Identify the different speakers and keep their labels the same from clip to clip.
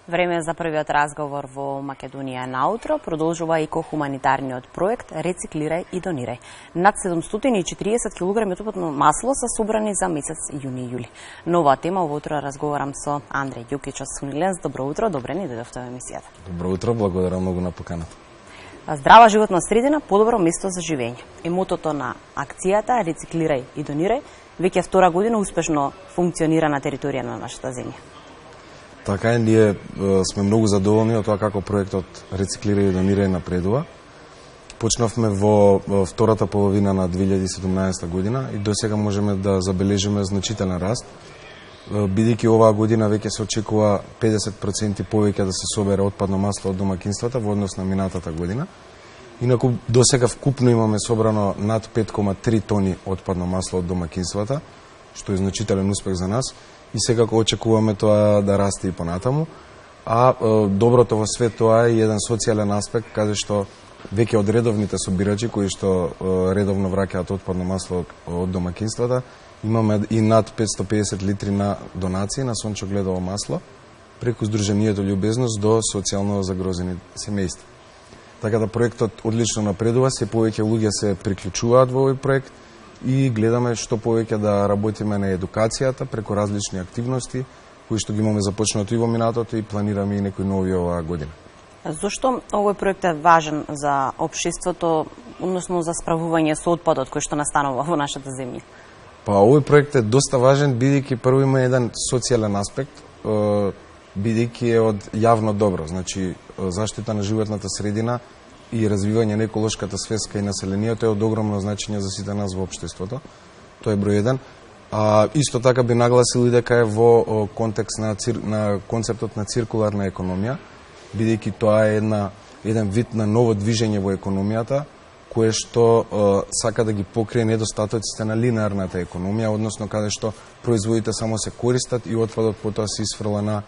Speaker 1: Време за првиот разговор во Македонија наутро продолжува ИКО хуманитарниот проект Рециклирај и донирај. Над 740 кг отпадно масло се собрани за месец јуни и јули. Нова тема во утро разговарам со Андреј Ѓукич од Суниленс. Добро утро, добре ни дојдовте во емисијата.
Speaker 2: Добро утро, благодарам многу на поканата.
Speaker 1: Здрава животна средина, подобро место за живење. Е мотото на акцијата Рециклирај и донирај веќе втора година успешно функционира на територија на нашата земја.
Speaker 2: Така е, ние сме многу задоволни од тоа како проектот Рециклирај и донирај напредува. Почнавме во втората половина на 2017 година и досега можеме да забележиме значителен раст, бидејќи оваа година веќе се очекува 50% повеќе да се собере отпадно масло од домакинствата во однос на минатата година. Инаку досега вкупно имаме собрано над 5,3 тони отпадно масло од домакинствата, што е значителен успех за нас. И секако очекуваме тоа да расте и понатаму. А доброто во свет тоа е еден социјален аспект, каде што веќе од редовните собирачи кои што редовно враќаат отпадно масло од домакинствата, имаме и над 550 литри на донации на сончогледово масло преку Сдруженијето Љубезност до социјално загрозени семејства. Така да проектот одлично напредува, се повеќе луѓе се приклучуваат во овој проект и гледаме што повеќе да работиме на едукацијата преку различни активности кои што ги имаме започнато и во минатото и планираме и некои нови оваа година.
Speaker 1: Зошто овој проект е важен за општеството, односно за справување со отпадот кој што настанува во нашата земја?
Speaker 2: Па овој проект е доста важен бидејќи прво има еден социјален аспект, бидејќи е од јавно добро, значи заштита на животната средина и развивање на еколошката свеска и населението е од огромно значење за сите нас во општеството. Тоа е број 1. Исто така би нагласил и дека е во контекст на концептот на циркуларна економија, бидејќи тоа е еден вид на ново движење во економијата, кое што сака да ги покрие недостатоците на линеарната економија, односно каде што производите само се користат и отпадот потоа се исфрла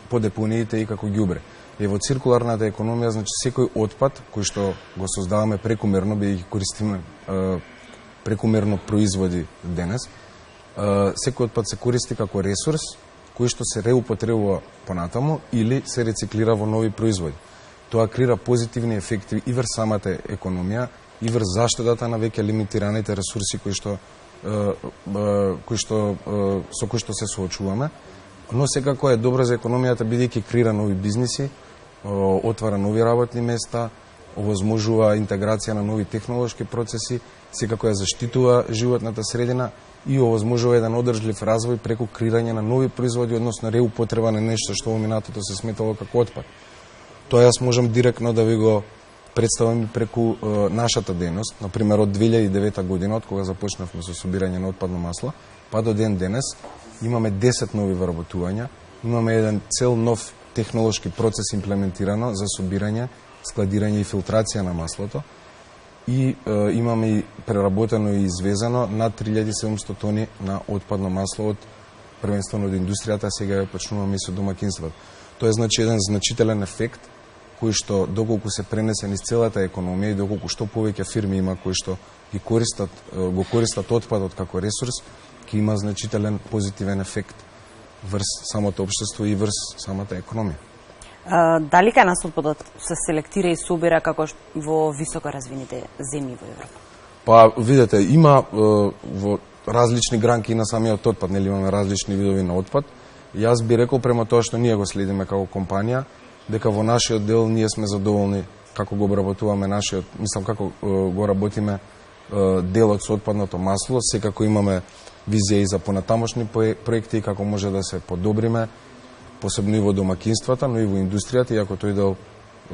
Speaker 2: по депониите и како ѓубре. И во циркуларната економија, значи секој отпад кој што го создаваме прекумерно, бидејќи користиме прекумерно производи денес, секој отпад се користи како ресурс кој што се реупотребува понатаму или се рециклира во нови производи. Тоа креира позитивни ефекти и врз самата економија, и врз заштитата на веќе лимитираните ресурси со кои што се соочуваме, но секако е добро за економијата бидејќи креира нови бизниси, отвара нови работни места, овозможува интеграција на нови технолошки процеси, секако ја заштитува животната средина и овозможува еден одржлив развој преку креирање на нови производи, односно реупотреба на нешто што во минатото се сметало како отпад. Тоа јас можам директно да ви го представам преку нашата дејност, например од 2009 година, од кога започнавме со собирање на отпадно масло, па до ден денес имаме 10 нови вработувања, имаме еден цел нов технолошки процес имплементирано за собирање, складирање и филтрација на маслото и имаме и преработено и извезено над 3700 тони на отпадно масло од првенствено од индустријата, сега ја почнуваме и со домакинството. Тоа е значи еден значителен ефект кој што доколку се пренесе низ целата економија и доколку што повеќе фирми има кои што го користат отпадот како ресурс, ќе има значителен позитивен ефект врз самото општество и врз самата економија.
Speaker 1: Дали кај нас отпадот се селектира и собира како во високо развините земји во Европа?
Speaker 2: Па, видете, има во различни гранки на самиот отпад, нели имаме различни видови на отпад. Јас би рекол према тоа што ние го следиме како компанија, дека во нашиот дел ние сме задоволни како го обработуваме како го работиме делот со отпадното масло. Секако имаме визија и за понатамошни проекти и како може да се подобриме, посебно и во домакинствата, но и во индустријата, иако тој дел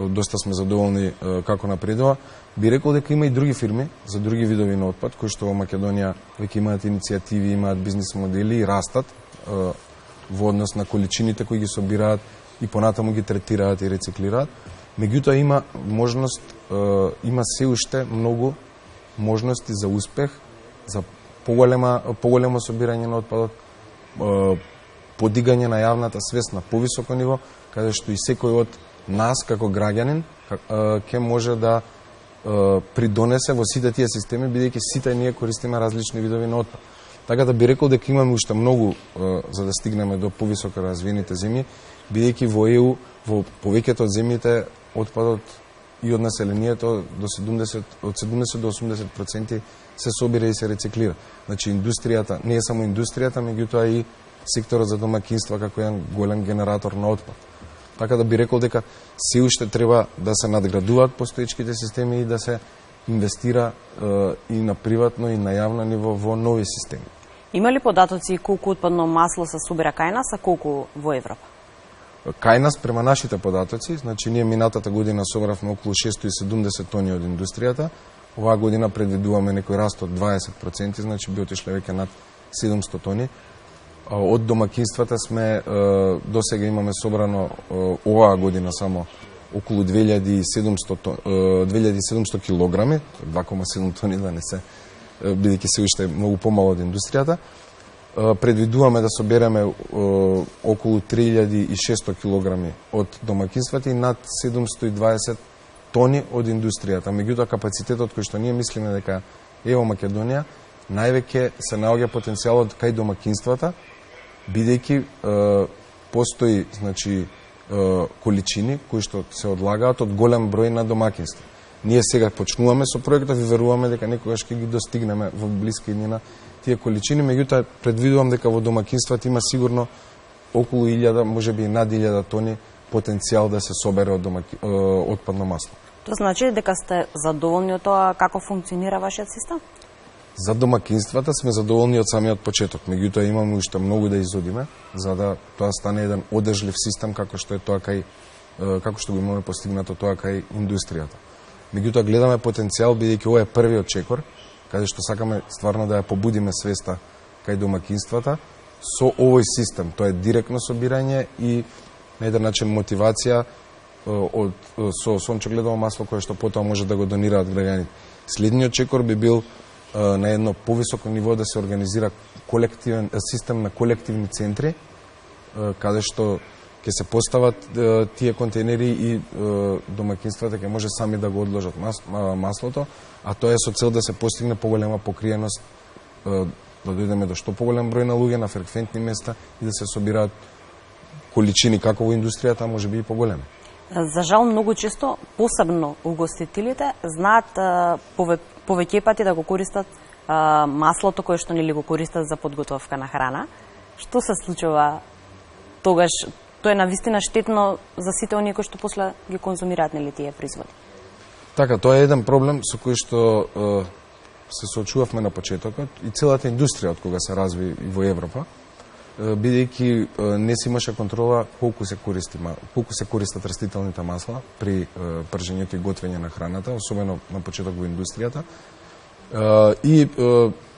Speaker 2: доста сме задоволни како напредува. Би рекол дека има и други фирми за други видови на отпад, кои што во Македонија веќе имаат иницијативи, имаат бизнис модели и растат во однос на количините кои ги собираат и понатаму ги третираат и рециклираат. Меѓутоа има можност, има се уште многу можности за успех, за поголемо собирање на отпадот, подигање на јавната свест на повисоко ниво, каде што и секој од нас како граѓанин ќе може да придонесе во сите тие системи, бидејќи сите ние користиме различни видови на отпад. Така да би рекол дека имаме уште многу за да стигнеме до повисоко развиените земји, бидејќи во ЕУ во повеќето од земјите отпадот и од населението од 70 до 80% се собира и се рециклира. Значи индустријата, не е само индустријата, меѓутоа и секторот за домакинства како еден голем генератор на отпад. Така да би рекол дека се уште треба да се надградуваат постоечките системи и да се инвестира и на приватно и на јавно ниво во нови системи.
Speaker 1: Има ли податоци колку отпадно масло се собира кај нас, а колку во Европа?
Speaker 2: Кај нас, према нашите податоци, значи ние минатата година собравме околу 670 тони од индустријата, оваа година предвидуваме некој раст од 20%, значи би отишле веќе над 700 тони. Од домакинствата сме, до сега имаме собрано оваа година само околу 2700 килограми, 2,7 тони да не се, бидејќи се уште многу помало од индустријата. Предвидуваме да собереме околу 3600 килограми од домакинствата и над 720 тони од индустријата. Меѓутоа, капацитетот кој што ние мислиме дека е во Македонија, највеќе се наоѓа потенцијалот кај домакинствата, бидејќи постои, значи, количини кои што се одлагаат од голем број на домакинства. Ние сега почнуваме со проектот и веруваме дека некогаш ќе ги достигнеме во блиска иднина тие количини, меѓутоа предвидувам дека во домакинствата има сигурно околу 1000, можеби и над 1000 тони потенцијал да се собере од отпадно масло.
Speaker 1: Тоа значи дека сте задоволни од тоа како функционира вашиот систем?
Speaker 2: За домакинствата сме задоволни од самиот почеток, меѓутоа имаме уште многу да изодиме за да тоа стане еден одржлив систем како што е тоа кај како што го имаме постигнато тоа кај индустријата. Меѓутоа гледаме потенцијал бидејќи ова е првиот чекор каде што сакаме стварно да ја побудиме свеста кај домакинствата со овој систем. Тоа е директно собирање и на еден начин мотивација со сончогледово масло кое што потоа може да го донираат граѓаните. Следниот чекор би бил на едно повисоко ниво да се организира колективен систем на колективни центри каде што ќе се постават тие контейнери и домакинствата ќе може сами да го одложат маслото, а тоа е со цел да се постигне поголема покриеност, да дојдеме до што поголем број на луѓе на фреквентни места и да се собираат количини како во индустријата, а можеби и поголеми.
Speaker 1: За жал, многу често, посебно угостителите, знаат повеќе пати да го користат маслото кое што нели го користат за подготовка на храна. Што се случува тогаш? Тоа е навистина штетно за сите оние кои што после ги конзумираат нели тие производи.
Speaker 2: Така, тоа е еден проблем со кој што се соочувавме на почетокот и целата индустрија од кога се разви и во Европа, бидејќи не се имаше контрола колку се користат растителните масла при пржењето и готвење на храната, особено на почеток во индустријата. И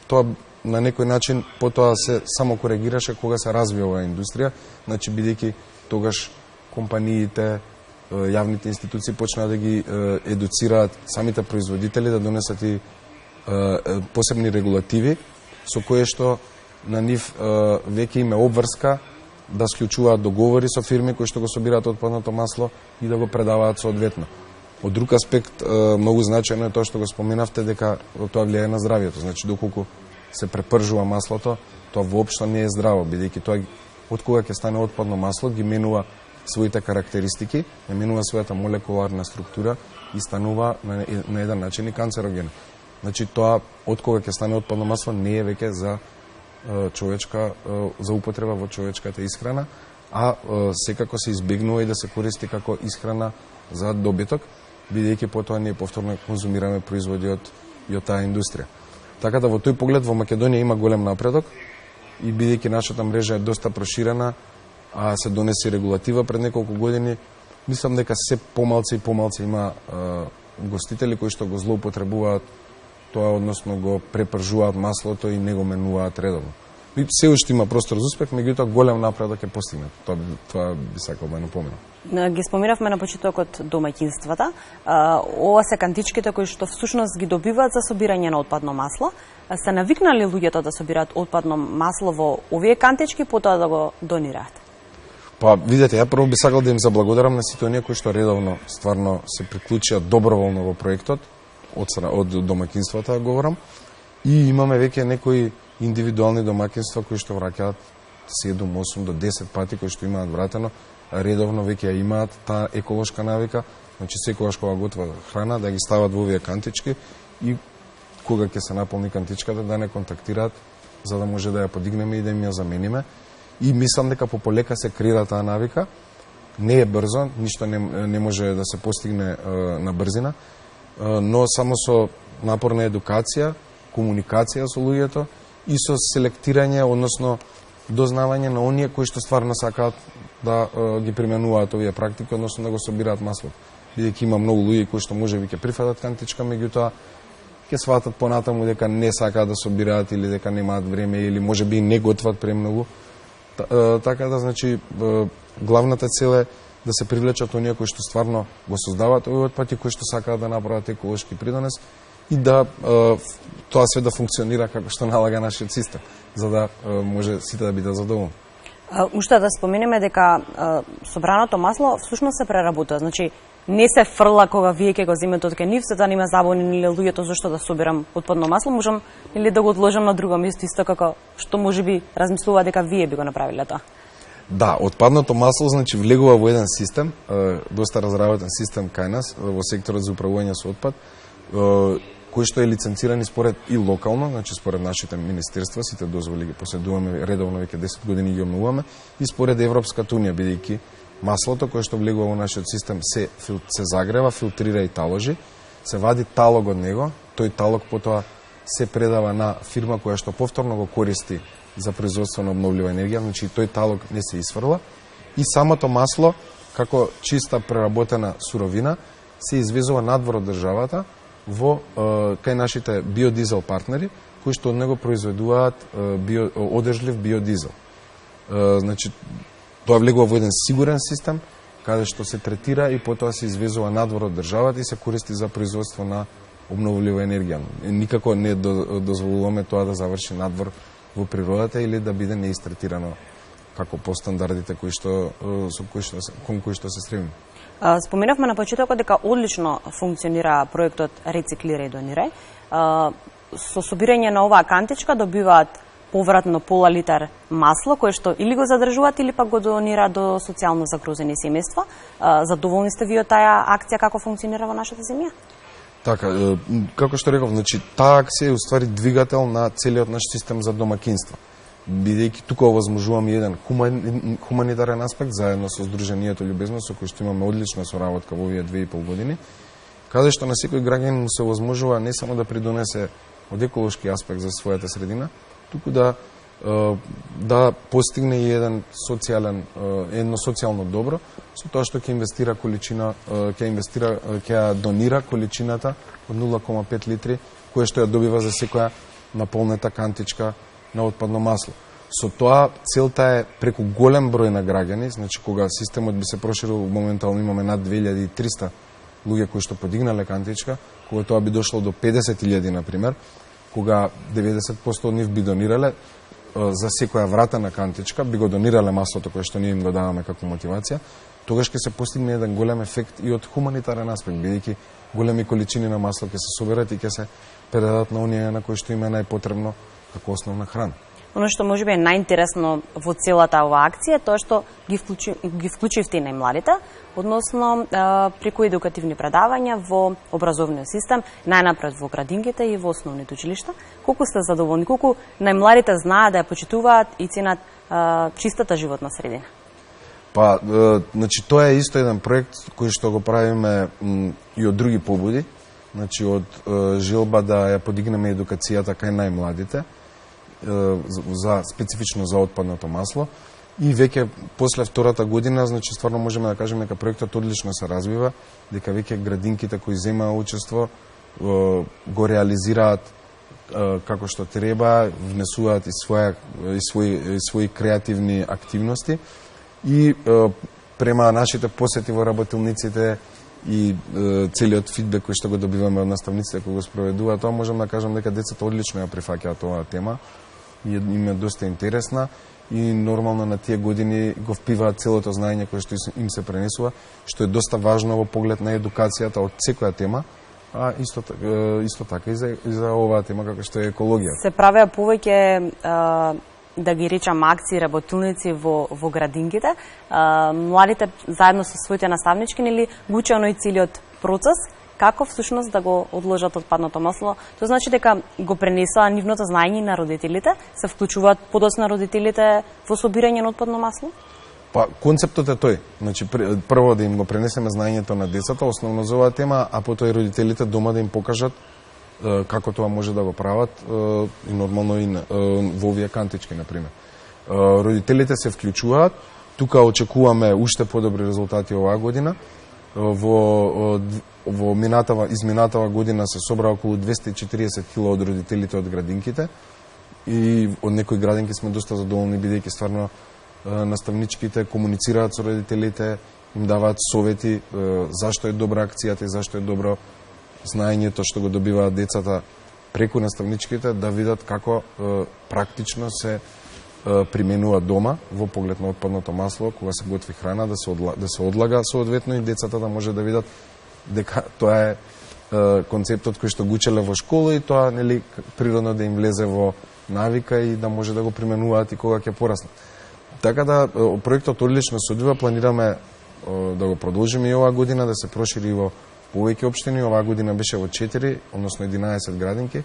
Speaker 2: тоа на некој начин потоа се само коригираше кога се развива оваа индустрија, значи бидејќи тогаш компаниите, јавните институции почнаа да ги едуцираат самите производители да донесат и посебни регулативи со кое што на нив веќе име обврска да склучуваат договори со фирми кои што го собираат отпадното масло и да го предаваат соодветно. Од друг аспект, многу значајно е тоа што го споменавте дека тоа влијае на здравјето. Значи, доколку се препржува маслото, тоа воопшто не е здраво, бидејќи тоа од кога ќе стане отпадно масло ги менува своите карактеристики, ја менува својата молекуларна структура и станува на еден начин и канцероген. Значи, тоа од кога ќе стане отпадно масло не е веќе за употреба во човечката исхрана, а секако се избегнува и да се користи како исхрана за добиток, бидејќи потоа ние повторно конзумираме производи од таа индустрија. Така да во тој поглед во Македонија има голем напредок и бидејќи нашата мрежа е доста проширена, а се донеси регулатива пред неколку години, мислам дека се помалци и помалци има гостители кои што го злоупотребуваат тоа, односно го препржуваат маслото и не го менуваат редовно. И се уште има простор за успех, меѓутоа голем напредок е постигнат. Тоа би сакал да напоменам.
Speaker 1: Ги споминавме на почетокот домаќинствата. Ова се кантичките кои што всушност ги добиваат за собирање на отпадно масло. Се навикнали луѓето да собираат отпадно масло во овие кантички, потоа да го донираат?
Speaker 2: Па, видете, ја прво би сакал да им заблагодарам на сите оние кои што редовно стварно се приклучија доброволно во проектот, од домаќинствата говорам, и имаме веќе некои индивидуални домаќинства кои што враќаат 7, 8 до 10 пати, кои што имаат вратено, редовно веќе ја имаат таа еколошка навика, значи секогаш кога готват храна да ги стават во овие кантички и кога ќе се наполни кантичката да не контактираат за да може да ја подигнеме и да им ја замениме. И мислам дека пополека се креира таа навика. Не е брзо, ништо не може да се постигне на брзина, но само со напорна едукација, комуникација со луѓето и со селектирање, односно дознавање на оние кои што стварно сакаат да ги применуваат овие практики, односно да го собираат маслото. Бидејќи има многу луѓе кои што можеби ќе прифатат кантичка, меѓутоа ќе сватат понатаму дека не сакаат да собираат или дека немаат време или можеби не готват премногу. Така да, значи, главната цел е да се привлечат оние кои што стварно го создаваат овој отпад и кои што сакаат да направат еколошки придонес и да тоа све да функционира како што налага нашиот систем, за да може сите да бидат задоволни.
Speaker 1: Уште да споменеме дека собраното масло всушност се преработува, значи не се фрла кога вие ќе го земете од кај нив, се да нема забунени луѓето зашто да собирам отпадно масло, можам или да го одложам на друго место исто како што можеби размислува дека вие би го направиле тоа.
Speaker 2: Да, отпадното масло значи влегува во еден систем, доста разработен систем кај нас во секторот за управување со отпад, кој што е лиценциран според и локално, значи според нашите министерства, сите дозволи ги поседуваме редовно, веќе 10 години ги обновуваме, и според Европската унија, бидејќи маслото кое што влегува во нашиот систем се загрева, филтрира и таложи, се вади талог од него, тој талог потоа се предава на фирма која што повторно го користи за производство на обновлива енергија, значи тој талог не се исфрла и самото масло како чиста преработена суровина се извезува надвор од државата во кај нашите биодизел партнери кои што од него произведуваат одржлив биодизел. Значи тоа влегува во еден сигурен систем каде што се третира и потоа се извезува надвор од државата и се користи за производство на обновлива енергија. Никако не дозволуваме тоа да заврши надвор во природата или да биде неистретирано како по стандардите кон кои што се стремиме.
Speaker 1: Споменавме на почетокот дека одлично функционира проектот Рециклирај и донирај. Со собирање на оваа кантичка добиваат повратно пола литар масло кое што или го задржуваат или пак го донира до социјално загрозени семејства. Задоволни сте ви од таа акција како функционира во нашата земја?
Speaker 2: Така, како што реков, значи таа акција е уствари двигател на целиот наш систем за домакинства. Бидејќи тука овозможуваме еден хуманитарен аспект заедно со Сдруженијето Љубезност со кој што имаме одлична соработка во овие 2,5 години, каде што на секој граѓанин се овозможува не само да придонесе од еколошки аспект за својата средина, туку да постигне и едно социјално добро со тоа што ќе инвестира количина, ќе донира количината од 0,5 литри која што ја добива за секоја наполнета кантичка на отпадно масло. Со тоа целта е преку голем број на граѓани, значи кога системот би се проширил, моментално имаме над 2300 луѓе кои што подигнале кантичка, кога тоа би дошло до 50.000 на пример, кога 90% од нив би донирале за секоја врата на кантичка, би го донирале маслото кое што ние им го даваме како мотивација, тогаш ќе се постигне еден голем ефект и од хуманитарен аспект, бидејќи големи количини на масло ќе се соберат и ќе се предадат на оние на кои што им е најпотребно како основна храна.
Speaker 1: Оно што можеби е најинтересно во целата оваа акција е тоа што ги вклучивте и најмладите, односно преку едукативни предавања во образовниот систем, најнапред во градинките и во основните училишта. Колку сте задоволни, колку најмладите знаат да ја почитуваат и ценат чистата животна средина?
Speaker 2: Па, значи тоа е исто еден проект кој што го правиме и од други побуди, значи од желба да ја подигнеме едукацијата кај најмладите, специфично за отпадното масло. И веќе после втората година, значи стварно можеме да кажеме дека проектот одлично се развива, дека веќе градинките кои земаа учество го реализираат како што треба, внесуваат и своји креативни активности и према нашите посети во работилниците и целиот фидбек кој што го добиваме од наставниците кои го спроведуваат, тоа можам да кажам дека децата одлично ја прифаќаат оваа тема и им е доста интересна и нормално на тие години го впиваат целото знаење кое што им се пренесува, што е доста важно во поглед на едукацијата од секоја тема, а исто така и за оваа тема како што е екологија.
Speaker 1: Се правеа повеќе да ги речам акции, работилници во градинките. Младите заедно со своите наставнички нели го учат оној целиот процес како всушност да го одложат отпадното масло. Тоа значи дека го пренесоа нивното знаење на родителите, се вклучуваат подоцна родителите во собирање на отпадно масло?
Speaker 2: Па, концептот е тој. Значи, прво да им го пренесеме знаењето на децата, основно за оваа тема, а потоа и родителите дома да им покажат како тоа може да го прават и нормално и во овие кантички, например. Родителите се вклучуваат, тука очекуваме уште подобри резултати оваа година. Изминатава година се собра околу 240 кило од родителите од градинките и од некои градинки сме доста задоволни, бидејќи стварно наставничките комуницираат со родителите, им даваат совети зашто е добра акцијата и зашто е добро знаењето што го добиваат децата преку наставничките, да видат како практично се применува дома во поглед на отпадното масло, кога се готви храна, да се одлага соодветно и децата да може да видат дека тоа е концептот кој што го учеле во школа и тоа нели природно да им влезе во навика и да може да го применуваат и кога ќе пораснат. Така да проектот одлично се одвива, планираме да го продолжиме и оваа година, да се прошири во повеќе општини. Оваа година беше во 4, односно 11 градинки.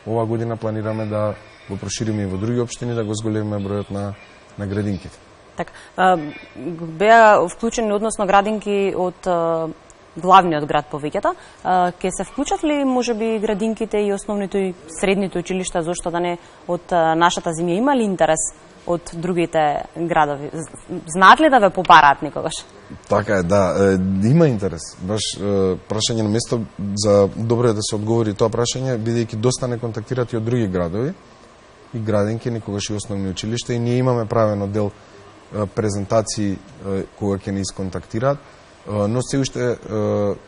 Speaker 2: Оваа година планираме да го прошириме и во други општини, да го зголемиме бројот на градинките.
Speaker 1: Така, беа вклучени односно градинки од главниот град повеќето. Ке се вклучат ли можеби градинките и основните и средните училишта, зошто да не од нашата земја, има ли интерес од другите градови? Знаат ли да ве попараат некогаш?
Speaker 2: Така е, да. Има интерес. Баш прашање на место, за добро е да се одговори тоа прашање, бидејќи доста не контактират и од други градови и градинки, некогаш и основни училишта, и ние имаме правено дел презентации кога ќе ни исконтактираат, но се уште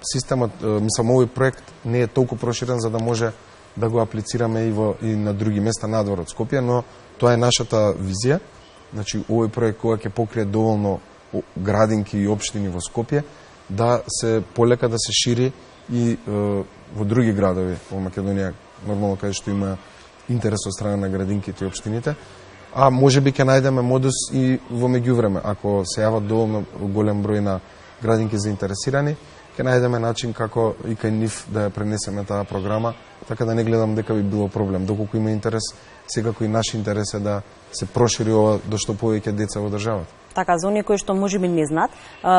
Speaker 2: системот, мислам, овој проект не е толку проширен за да може да го аплицираме и на други места надвор од Скопје, но тоа е нашата визија. Значи, овој проект кога ќе покрие доволно градинки и општини во Скопје, да се полека да се шири и во други градови во Македонија, нормално каде што има интерес од страна на градинките и општините, а можеби ќе најдеме модус и во меѓувреме. Ако се јават доволно голем број на градинки заинтересирани, ќе најдеме начин како и кај нив да ја пренесеме таа програма, така да не гледам дека би било проблем. Доколку има интерес, секако и наш интерес е да се прошири ова до што повеќе деца во државата.
Speaker 1: Така, за оние кои што можеби не знаат,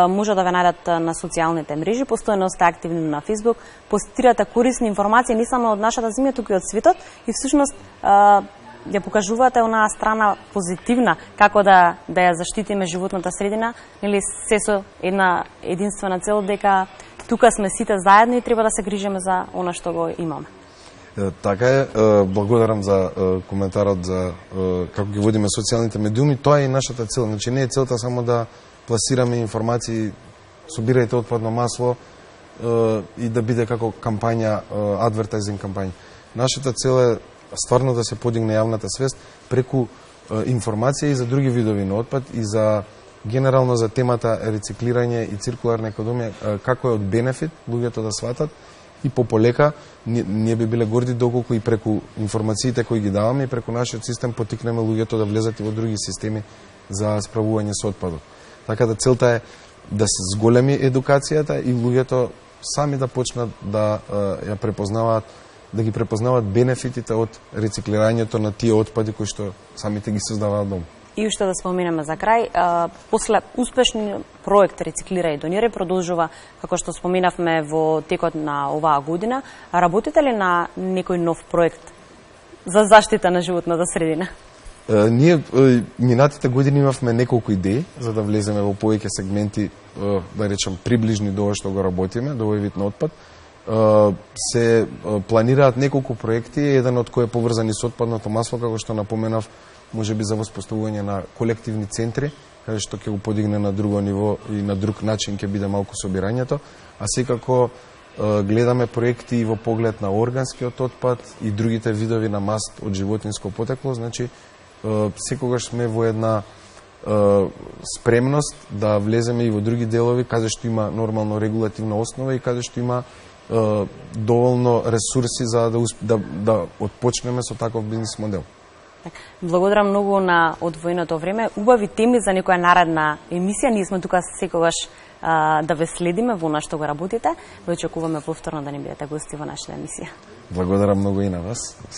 Speaker 1: може да ве најдат на социјалните мрежи, постојано сте активни на Facebook, постирате корисни информации не само од нашата земја, туку и од светот, и всушност ја покажувате онаа страна позитивна, како да ја заштитиме животната средина, или се со една единствена цел дека тука сме сите заедно и треба да се грижиме за она што го имаме.
Speaker 2: Така е, благодарам за коментарот за како ги водиме социјалните медиуми. Тоа е и нашата цел. Значи не е целта само да пласираме информации, собирајте отпадно масло и да биде како кампања, адвертайзинг кампања. Нашата цел е стварно да се подигне јавната свест преку информација и за други видови на отпад и за генерално за темата рециклирање и циркуларна економија, како е од бенефит луѓето да сватат и пополека ние би биле горди доколку и преку информациите кои ги даваме и преку нашиот систем потикнеме луѓето да влезат и во други системи за справување со отпадот. Така да целта е да се зголеми едукацијата и луѓето сами да почнат да ја препознаваат, да ги препознаваат бенефитите од рециклирањето на тие отпади кои што самите ги создаваат дома.
Speaker 1: И уште да споменеме за крај, после успешни проект Рециклирај и донирај продолжува, како што споменавме, во текот на оваа година. Работите ли на некој нов проект за заштита на животната средина?
Speaker 2: Ние минатите години имавме неколку идеи за да влеземе во повеќе сегменти, да речам, приближни до ова што го работиме, до овој вид на отпад. Се планираат неколку проекти, еден од кои е поврзани со отпадното масло, како што напоменав, може би за воспоставување на колективни центри, каде што ќе го подигне на друго ниво и на друг начин ќе биде малку собирањето, а секако гледаме проекти и во поглед на органскиот отпад и другите видови на маст од животинско потекло, значи секогаш сме во една спремност да влеземе и во други делови каде што има нормално регулативна основа и каде што има доволно ресурси за да отпочнеме со таков бизнис модел.
Speaker 1: Благодарам многу на одвоеното време. Убави теми за некоја наредна емисија. Ние сме тука секогаш да ве следиме во она што го работите. Ве очекуваме повторно да ни бидете гости во нашата емисија.
Speaker 2: Благодарам многу и на вас.